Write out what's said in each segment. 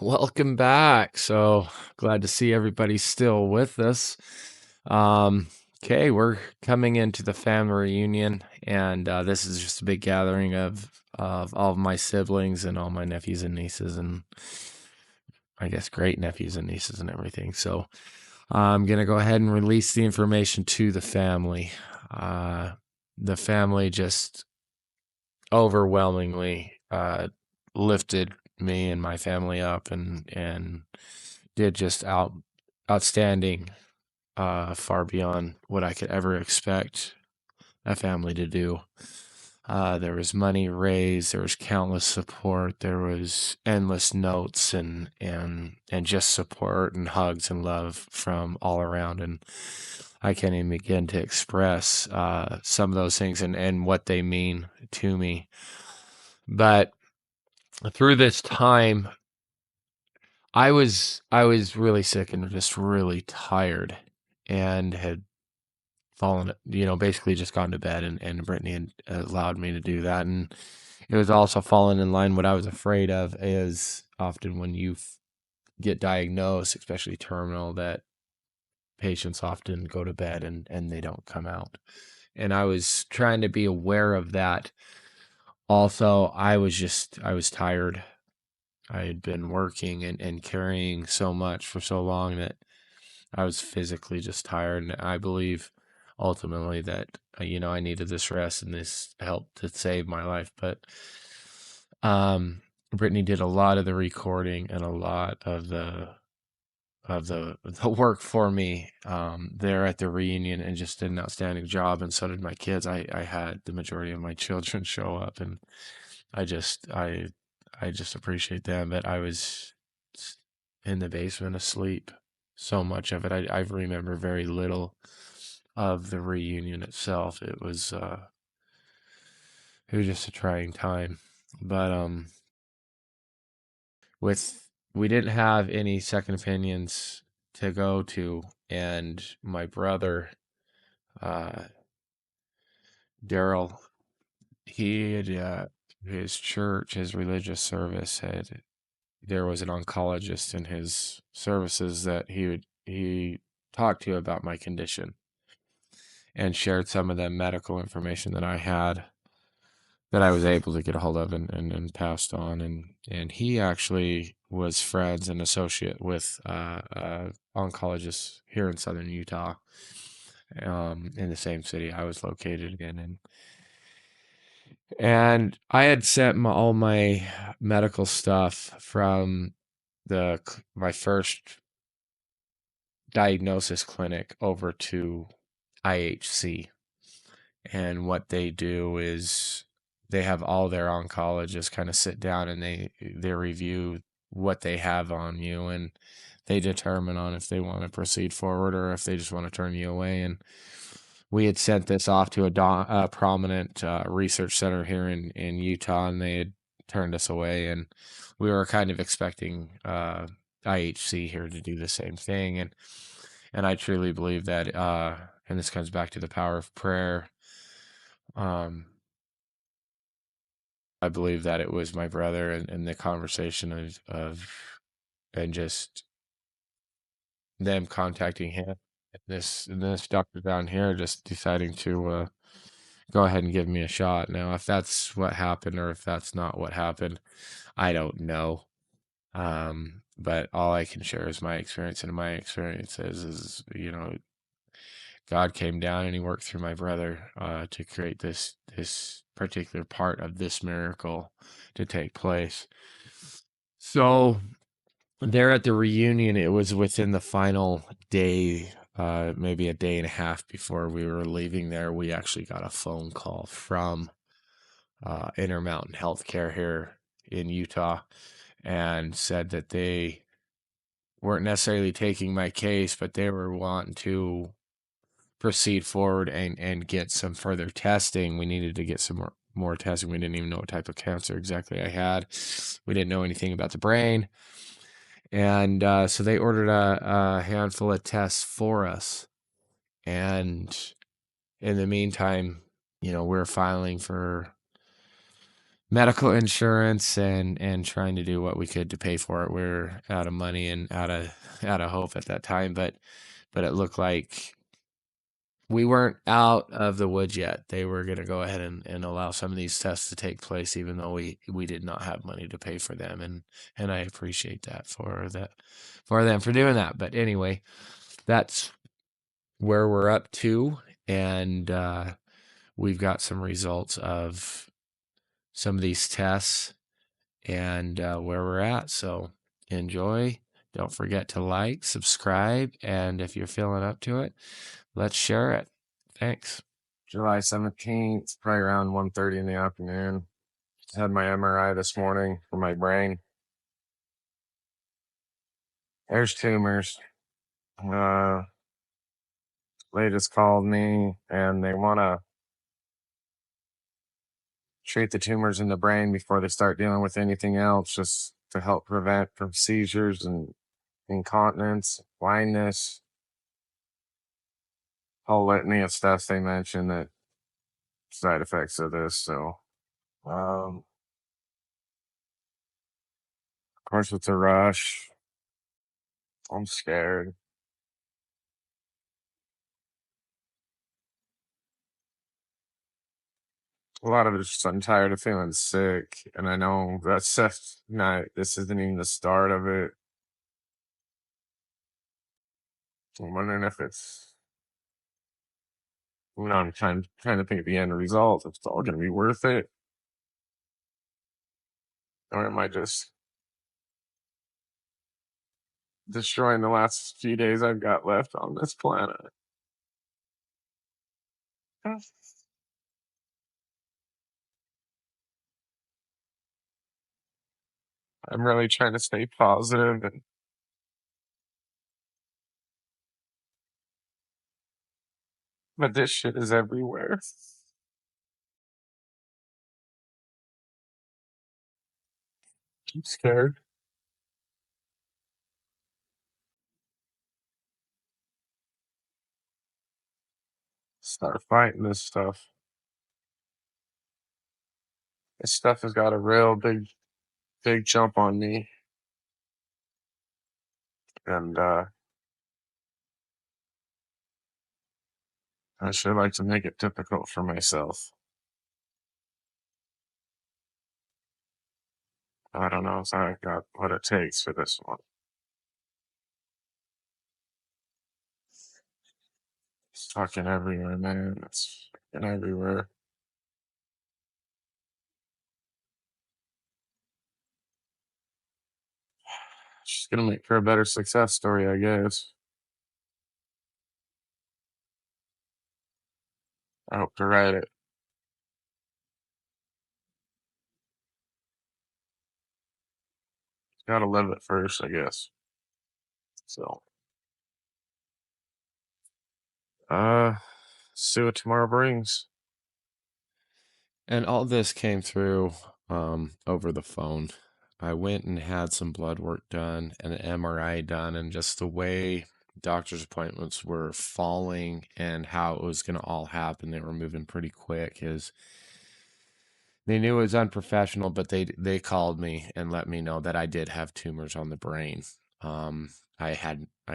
Welcome back. So glad to see everybody still with us. Um, okay, we're coming into the family reunion, and this is just a big gathering of all of my siblings and all my nephews and nieces, and I guess great nephews and nieces and everything. So I'm gonna go ahead and release the information to the family. Uh, the family just overwhelmingly lifted me and my family up and did just outstanding, far beyond what I could ever expect a family to do. There was money raised, there was countless support, there was endless notes and just support and hugs and love from all around, and I can't even begin to express some of those things and what they mean to me. But through this time, I was really sick and just really tired and had fallen, basically just gone to bed, and Brittany had allowed me to do that. And it was also falling in line. What I was afraid of is often when you get diagnosed, especially terminal, that patients often go to bed and they don't come out. And I was trying to be aware of that. Also, I was tired. I had been working and carrying so much for so long that I was physically just tired. And I believe ultimately that, I needed this rest and this helped to save my life. But Brittany did a lot of the recording and a lot of the work for me there at the reunion, and just did an outstanding job. And so did my kids. I had the majority of my children show up, and I just I just appreciate them. But I was in the basement asleep. So much of it, I remember very little of the reunion itself. It was just a trying time. But with we didn't have any second opinions to go to, and my brother, uh, Daryl, he had his church, his religious service had there was an oncologist in his services that he talked to about my condition and shared some of the medical information that I had that I was able to get a hold of and passed on. And he actually was friends and associate with oncologists here in southern Utah, in the same city I was located in. And I had sent all my medical stuff from my first diagnosis clinic over to IHC. And what they do is they have all their oncologists kind of sit down and they review what they have on you, and they determine on if they want to proceed forward or if they just want to turn you away. And we had sent this off to a prominent research center here in Utah, and they had turned us away. And we were kind of expecting IHC here to do the same thing. And I truly believe that, and this comes back to the power of prayer. I believe that it was my brother and the conversation of and just them contacting him. This doctor down here just deciding to go ahead and give me a shot. Now, if that's what happened or if that's not what happened, I don't know. But all I can share is my experience, and my experience is God came down and he worked through my brother to create this particular part of this miracle to take place. So there at the reunion, it was within the final day, maybe a day and a half before we were leaving there, we actually got a phone call from Intermountain Healthcare here in Utah, and said that they weren't necessarily taking my case, but they were wanting to proceed forward and get some further testing. We needed to get some more testing. We didn't even know what type of cancer exactly I had. We didn't know anything about the brain. And so they ordered a handful of tests for us. And in the meantime, we're filing for medical insurance and trying to do what we could to pay for it. We're out of money and out of hope at that time, but it looked like we weren't out of the woods yet. They were going to go ahead and allow some of these tests to take place, even though we did not have money to pay for them. And I appreciate that for them for doing that. But anyway, that's where we're up to. And we've got some results of some of these tests and where we're at. So enjoy. Don't forget to like, subscribe, and if you're feeling up to it, let's share it. Thanks. July 17th, probably around 1:30 in the afternoon. Had my MRI this morning for my brain. There's tumors. They just called me and they want to treat the tumors in the brain before they start dealing with anything else, just to help prevent from seizures and incontinence, blindness, whole litany of stuff they mentioned that side effects of this. So, of course, it's a rush. I'm scared. A lot of it's just I'm tired of feeling sick, and I know that's just not. This isn't even the start of it. I'm wondering if it's. I'm trying to think of the end result. If it's all going to be worth it, or am I just destroying the last few days I've got left on this planet? I'm really trying to stay positive, but this shit is everywhere. I'm scared. Start fighting this stuff. This stuff has got a real big jump on me, and I should like to make it difficult for myself. I don't know if I got what it takes for this one. It's fucking everywhere, man. It's fucking everywhere. She's gonna make for a better success story, I guess. I hope to write it. Gotta live it first, I guess. So, uh, see what tomorrow brings. And all this came through over the phone. I went and had some blood work done and an MRI done, and just the way doctor's appointments were falling and how it was going to all happen, they were moving pretty quick. Is they knew it was unprofessional, but they called me and let me know that I did have tumors on the brain. Um, I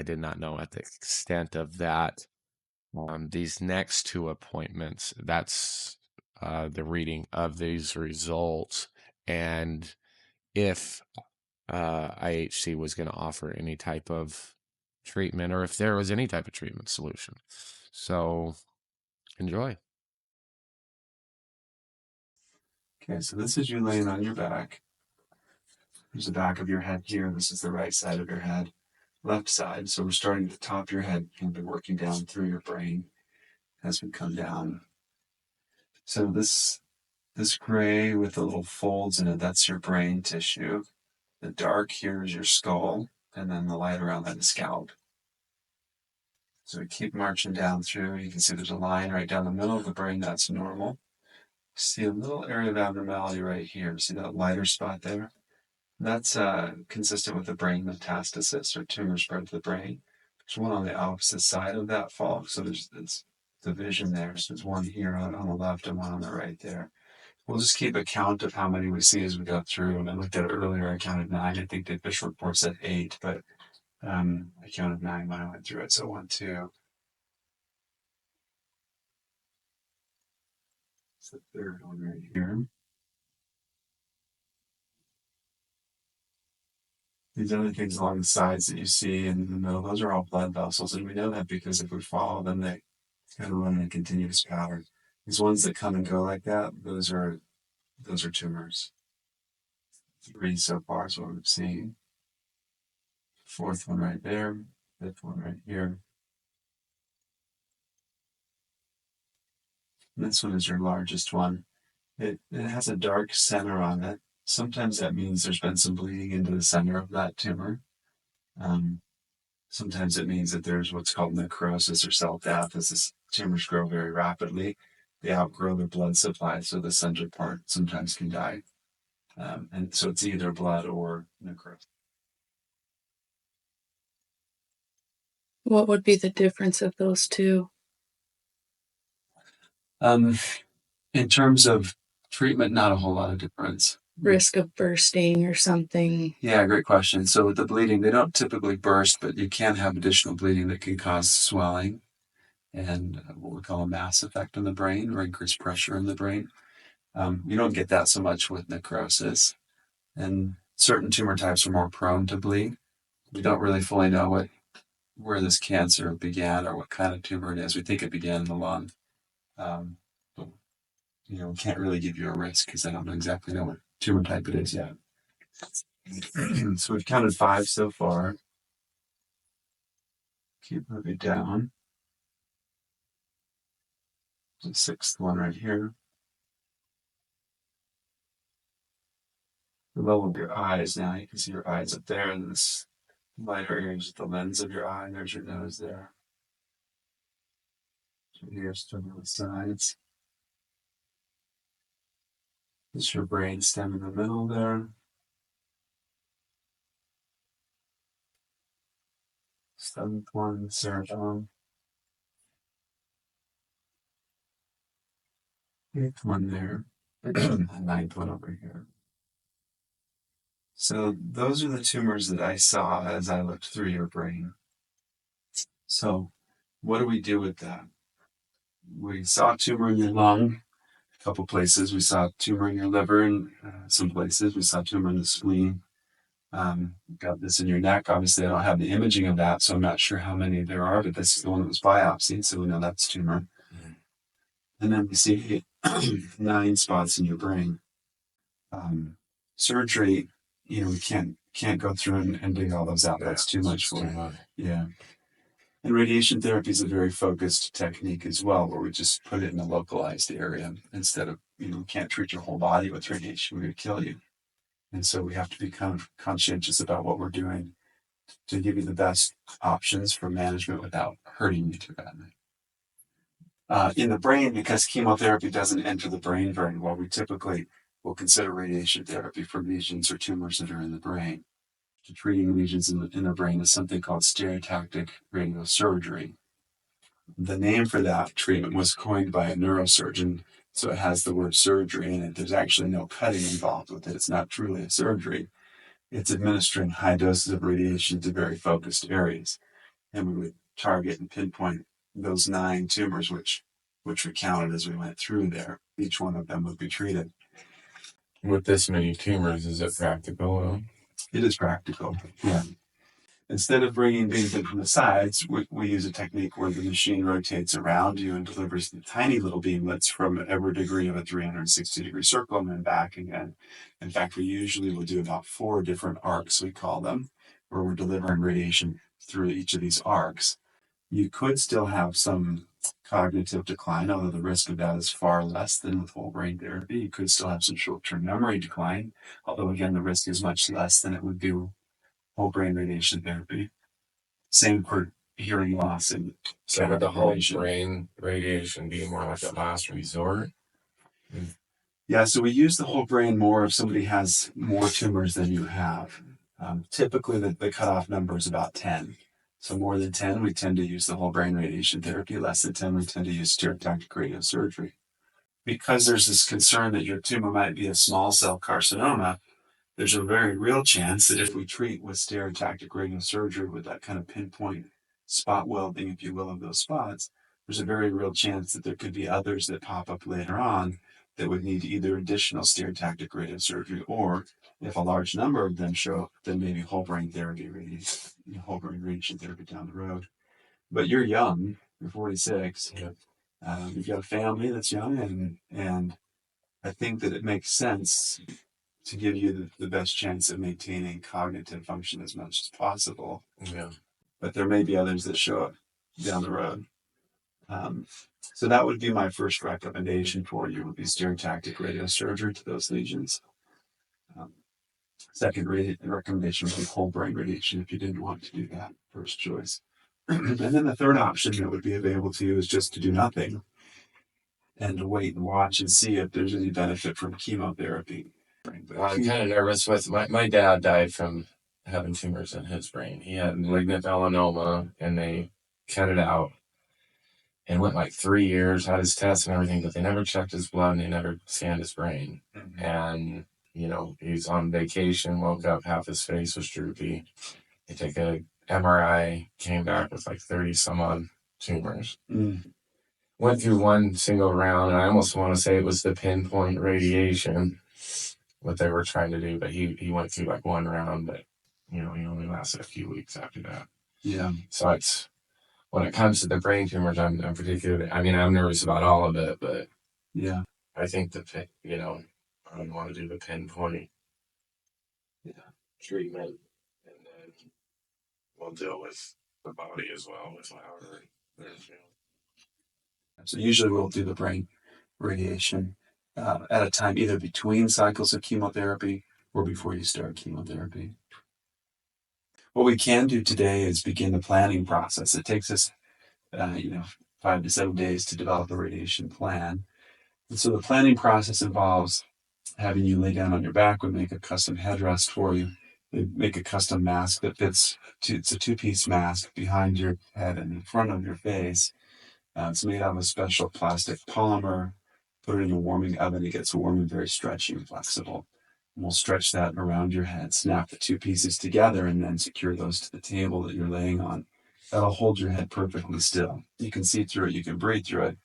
did not know at the extent of that. These next two appointments, that's the reading of these results, and if IHC was going to offer any type of treatment or if there was any type of treatment solution. So enjoy. Okay, so this is you laying on your back. There's the back of your head here. This is the right side of your head, left side. So we're starting at the top of your head and we're working down through your brain as we come down. So this gray with the little folds in it, that's your brain tissue. The dark here is your skull, and then the light around that is scalp. So we keep marching down through. You can see there's a line right down the middle of the brain. That's normal. See a little area of abnormality right here. See that lighter spot there? That's consistent with the brain metastasis or tumor spread to the brain. There's one on the opposite side of that fault. So there's this division there. So there's one here on the left and one on the right there. we'll just keep a count of how many we see as we go through. And I looked at it earlier, I counted 9. I think the official report said 8, but I counted 9 when I went through it. So 1, 2. It's the third one right here. These other things along the sides that you see in the middle, those are all blood vessels. And we know that because if we follow them, they kind of run in a continuous pattern. These ones that come and go like that, those are tumors. 3 so far is what we've seen. Fourth one right there, fifth one right here. And this one is your largest one. It has a dark center on it. Sometimes that means there's been some bleeding into the center of that tumor. Sometimes it means that there's what's called necrosis or cell death. As the tumors grow very rapidly, they outgrow their blood supply, so the center part sometimes can die. And so it's either blood or necrosis. What would be the difference of those two? In terms of treatment, not a whole lot of difference. Risk of bursting or something? Yeah, great question. So with the bleeding, they don't typically burst, but you can have additional bleeding that can cause swelling and what we call a mass effect in the brain or increased pressure in the brain. You don't get that so much with necrosis. And certain tumor types are more prone to bleed. We don't really fully know where this cancer began or what kind of tumor it is. We think it began in the lung. But, we can't really give you a risk because I don't exactly know what tumor type it is yet. So we've counted 5 so far. Keep moving down. The 6th one right here. The level of your eyes now. You can see your eyes up there, and this lighter area is the lens of your eye. There's your nose there. Here's to the sides. This is your brain stem in the middle there. 7th one, cerebellum. 8th one there. And 9th one over here. So those are the tumors that I saw as I looked through your brain. So what do we do with that? We saw a tumor in your lung, a couple places. We saw a tumor in your liver in some places. We saw a tumor in the spleen. Got this in your neck. Obviously, I don't have the imaging of that, so I'm not sure how many there are, but this is the one that was biopsied, so we know that's tumor. And then we see 9 spots in your brain. Surgery, we can't go through and dig all those out. That's too much for it. Yeah. And radiation therapy is a very focused technique as well, where we just put it in a localized area instead of, we can't treat your whole body with radiation. We would kill you. And so we have to be kind of conscientious about what we're doing to give you the best options for management without hurting you too badly. In the brain, because chemotherapy doesn't enter the brain very well, we typically will consider radiation therapy for lesions or tumors that are in the brain. Treating lesions in the brain is something called stereotactic radiosurgery. The name for that treatment was coined by a neurosurgeon, so it has the word surgery in it. There's actually no cutting involved with it. It's not truly a surgery. It's administering high doses of radiation to very focused areas. And we would target and pinpoint those 9 tumors, which we counted as we went through there. Each one of them would be treated. With this many tumors, is it practical? It is practical, yeah. Instead of bringing beams in from the sides, we use a technique where the machine rotates around you and delivers the tiny little beamlets from every degree of a 360-degree circle and then back again. In fact, we usually will do about 4 different arcs, we call them, where we're delivering radiation through each of these arcs. You could still have some cognitive decline, although the risk of that is far less than with whole brain therapy. You could still have some short-term memory decline, although again, the risk is much less than it would be with whole brain radiation therapy. Same for hearing loss and so would the whole brain radiation be more like a last resort? Yeah, so we use the whole brain more if somebody has more tumors than you have. Typically, the cutoff number is about 10. So more than 10, we tend to use the whole brain radiation therapy. Less than 10, we tend to use stereotactic radiosurgery. because there's this concern that your tumor might be a small cell carcinoma, there's a very real chance that if we treat with stereotactic radiosurgery with that kind of pinpoint spot welding, if you will, of those spots, there's a very real chance that there could be others that pop up later on that would need either additional stereotactic radiosurgery, or if a large number of them show up, then maybe whole brain therapy, whole brain radiation therapy down the road. But you're young, you're 46. Yeah. You've got a family that's young, and I think that it makes sense to give you the best chance of maintaining cognitive function as much as possible. Yeah. But there may be others that show up down the road. So that would be my first recommendation for you, would be stereotactic radiosurgery to those lesions. Second recommendation would be whole brain radiation if you didn't want to do that, first choice. And then the third option that would be available to you is just to do nothing and to wait and watch and see if there's any benefit from chemotherapy. I'm kind of nervous with my dad died from having tumors in his brain. He had malignant melanoma, and they cut it out. And went like 3 years, had his tests and everything, but they never checked his blood and they never scanned his brain. Mm-hmm. And, you know, he's on vacation, woke up, half his face was droopy. They take a MRI, came back with like 30 some odd tumors. Mm. Went through one single round, and I almost want to say it was the pinpoint radiation, what they were trying to do, but he went through like one round, but, you know, he only lasted a few weeks after that. Yeah. So it's, when it comes to the brain tumors, I'm particularly, I mean, I'm nervous about all of it, but yeah, I think I would want to do the pinpoint treatment, and then we'll deal with the body as well with however. So usually we'll do the brain radiation at a time either between cycles of chemotherapy or before you start chemotherapy. What we can do today is begin the planning process. It takes us, 5 to 7 days to develop a radiation plan. And so the planning process involves having you lay down on your back. We make a custom headrest for you. They make a custom mask that fits. It's a 2-piece mask behind your head and in front of your face. It's made out of a special plastic polymer. Put it in a warming oven. It gets warm and very stretchy and flexible. And we'll stretch that around your head, snap the 2 pieces together, and then secure those to the table that you're laying on. That'll hold your head perfectly still. You can see through it, you can breathe through it,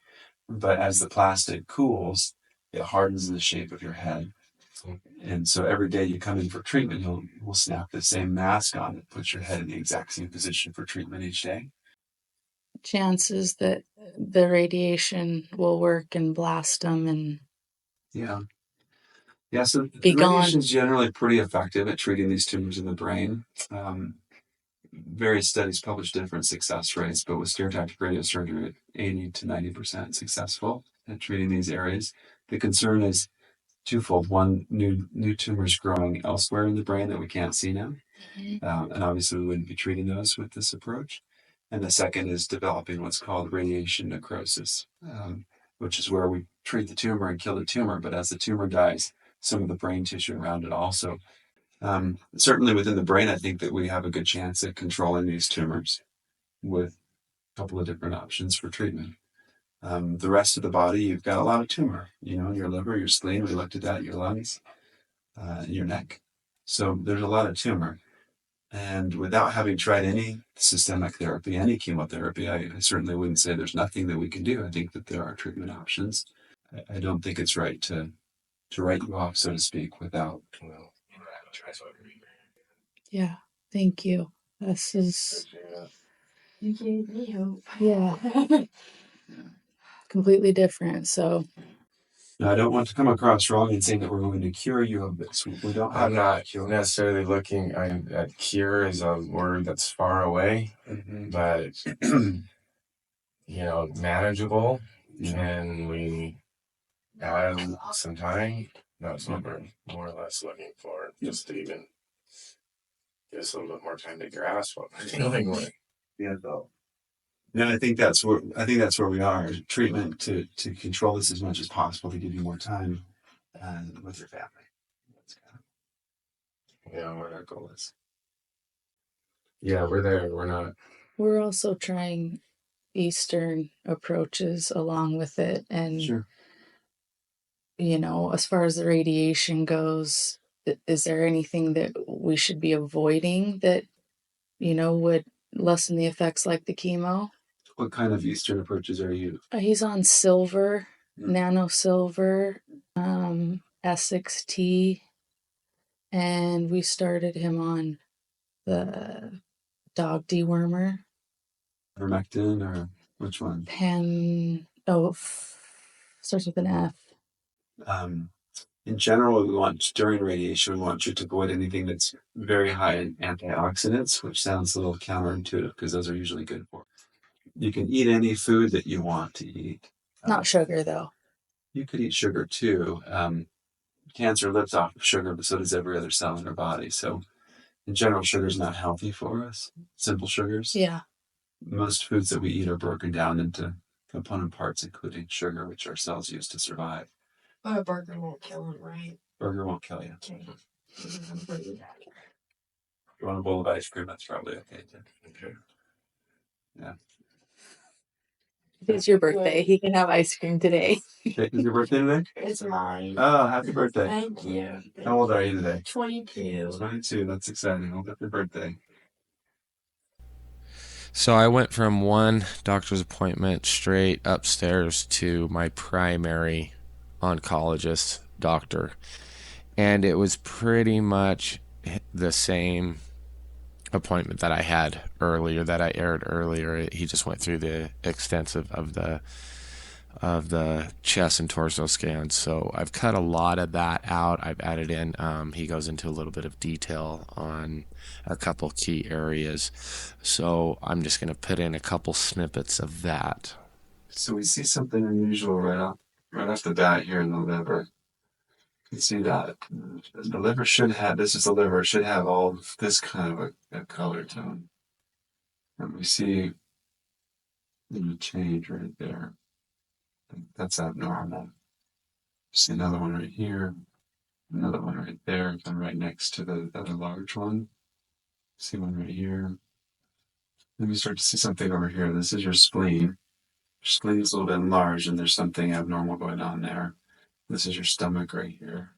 but as the plastic cools, it hardens the shape of your head. And so every day you come in for treatment, we'll snap the same mask on and put your head in the exact same position for treatment each day. Chances that the radiation will work and blast them and so be radiation gone. is generally pretty effective at treating these tumors in the brain. Various studies publish different success rates, but with stereotactic radiosurgery, 80 to 90% successful at treating these areas. The concern is twofold. One, new tumors growing elsewhere in the brain that we can't see now. And obviously we wouldn't be treating those with this approach. And the second is developing what's called radiation necrosis, which is where we treat the tumor and kill the tumor, but as the tumor dies, some of the brain tissue around it also. Certainly within the brain, I think that we have a good chance at controlling these tumors with a couple of different options for treatment. The rest of the body, you've got a lot of tumor, your liver, your spleen, we looked at that, your lungs, your neck. So there's a lot of tumor. And without having tried any systemic therapy, any chemotherapy, I certainly wouldn't say there's nothing that we can do. I think that there are treatment options. I don't think it's right to write you off, so to speak, without. Yeah, thank you. This is. You gave me hope. Yeah. Completely different. So. Now, I don't want to come across wrong in saying that we're going to cure you of this. We don't have. I'm not necessarily looking at cure as a word that's far away, but manageable. Yeah. Can we add some time? That's what we're more or less looking for, just to even give us a little bit more time to grasp what we're dealing with. Yeah, though. No, I think that's where we are. Treatment to control this as much as possible, to give you more time with your family. That's kind of what our goal is. Yeah, we're there. We're not. We're also trying Eastern approaches along with it, and sure. as far as the radiation goes, is there anything that we should be avoiding that, would lessen the effects like the chemo? What kind of Eastern approaches are you? He's on silver, Hmm. nano silver, S6T, and we started him on the dog dewormer. Ivermectin or which one? Starts with an F. In general, during radiation, we want you to avoid anything that's very high in antioxidants, which sounds a little counterintuitive because those are usually good for you. You can eat any food that you want to eat. Not sugar, though. You could eat sugar too. Cancer lives off of sugar, but so does every other cell in our body. So, in general, sugar is not healthy for us. Simple sugars. Yeah. Most foods that we eat are broken down into component parts, including sugar, which our cells use to survive. But a burger won't kill him, right? Burger won't kill you. Okay. You want a bowl of ice cream? That's probably okay. Okay. Yeah. It's your birthday. He can have ice cream today. Is your birthday today? It's mine. Oh, happy birthday. Thank you. How old are you today? 22. 22. That's exciting. Happy birthday. So I went from one doctor's appointment straight upstairs to my primary oncologist doctor. And it was pretty much the same appointment that I had earlier, that I aired earlier. He just went through the extensive of the chest and torso scans. So I've cut a lot of that out. I've added in, he goes into a little bit of detail on a couple key areas. So I'm just going to put in a couple snippets of that. So we see something unusual right off the bat here in the liver. You can see that the liver should have, this is the liver, it should have all this kind of a color tone. And we see a change right there. That's abnormal. See another one right here, another one right there, and right next to the other large one. See one right here. Then we start to see something over here. This is your spleen. Your spleen is a little bit enlarged, and there's something abnormal going on there. This is your stomach right here.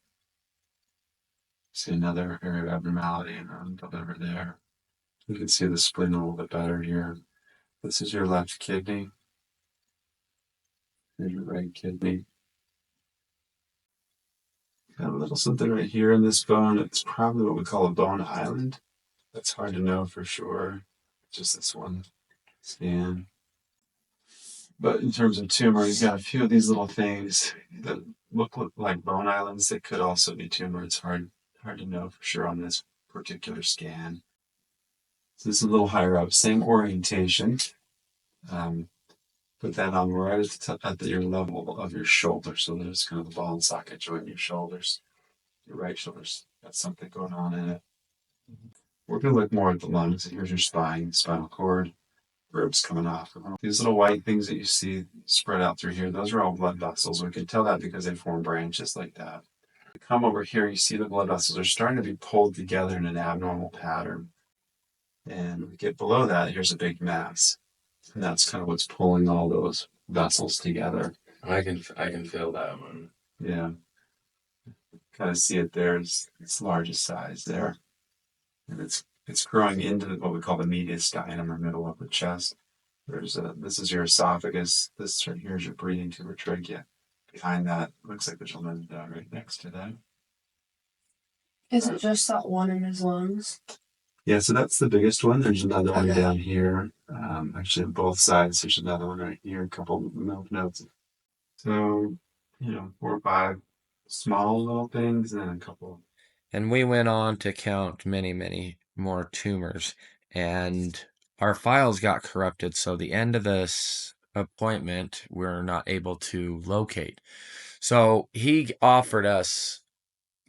See another area of abnormality around the liver there. You can see the spleen a little bit better here. This is your left kidney. Here's your right kidney. Got a little something right here in this bone. It's probably what we call a bone island. That's hard to know for sure. Just this one scan. But in terms of tumor, you've got a few of these little things that look like bone islands that could also be tumor. It's hard to know for sure on this particular scan. So this is a little higher up, same orientation. Put that on right at your level of your shoulder. So there's kind of the ball and socket joint in your shoulders. Your right shoulder's got something going on in it. We're going to look more at the lungs. Here's your spine, spinal cord, ribs coming off. These little white things that you see spread out through here, those are all blood vessels. We can tell that because they form branches like that. Come over here, you see the blood vessels are starting to be pulled together in an abnormal pattern. And we get below that, here's a big mass. And that's kind of what's pulling all those vessels together. I can feel that one. Yeah. Kind of see it there. It's largest size there. And it's growing into what we call the mediastinum, or middle of the chest. This is your esophagus. This right here is your breathing tube or trachea. Behind that, looks like there's a lymph node right next to that. Is it just that one in his lungs? Yeah, so that's the biggest one. There's another one down here. Actually, on both sides, there's another one right here, a couple of lymph nodes. So, 4 or 5 small little things, and then a couple. And we went on to count many, many more tumors. And our files got corrupted. So the end of this appointment, we're not able to locate. So he offered us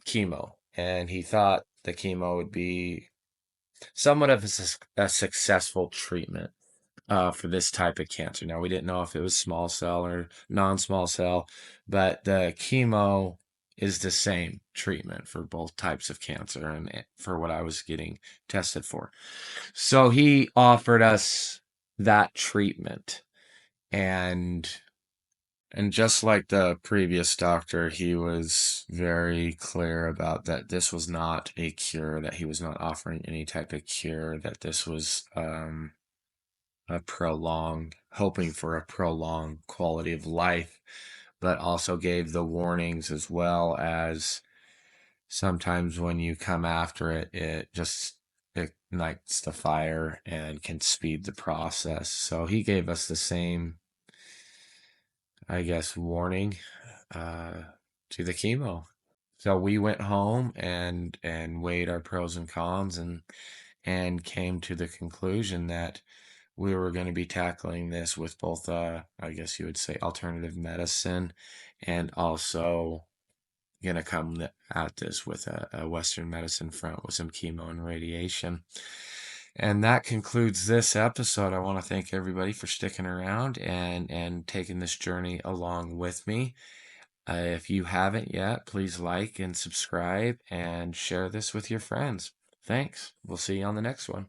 chemo. And he thought the chemo would be somewhat of a successful treatment for this type of cancer. Now, we didn't know if it was small cell or non-small cell, but the chemo is the same treatment for both types of cancer and for what I was getting tested for. So he offered us that treatment, and And just like the previous doctor, he was very clear about that this was not a cure, that he was not offering any type of cure, that this was hoping for a prolonged quality of life, but also gave the warnings as well as sometimes when you come after it, it just ignites the fire and can speed the process. So he gave us the same, I guess, warning to the chemo. So we went home and weighed our pros and cons and came to the conclusion that we were going to be tackling this with both, I guess you would say, alternative medicine, and also going to come at this with a Western medicine front with some chemo and radiation. And that concludes this episode. I want to thank everybody for sticking around and taking this journey along with me. If you haven't yet, please like and subscribe and share this with your friends. Thanks. We'll see you on the next one.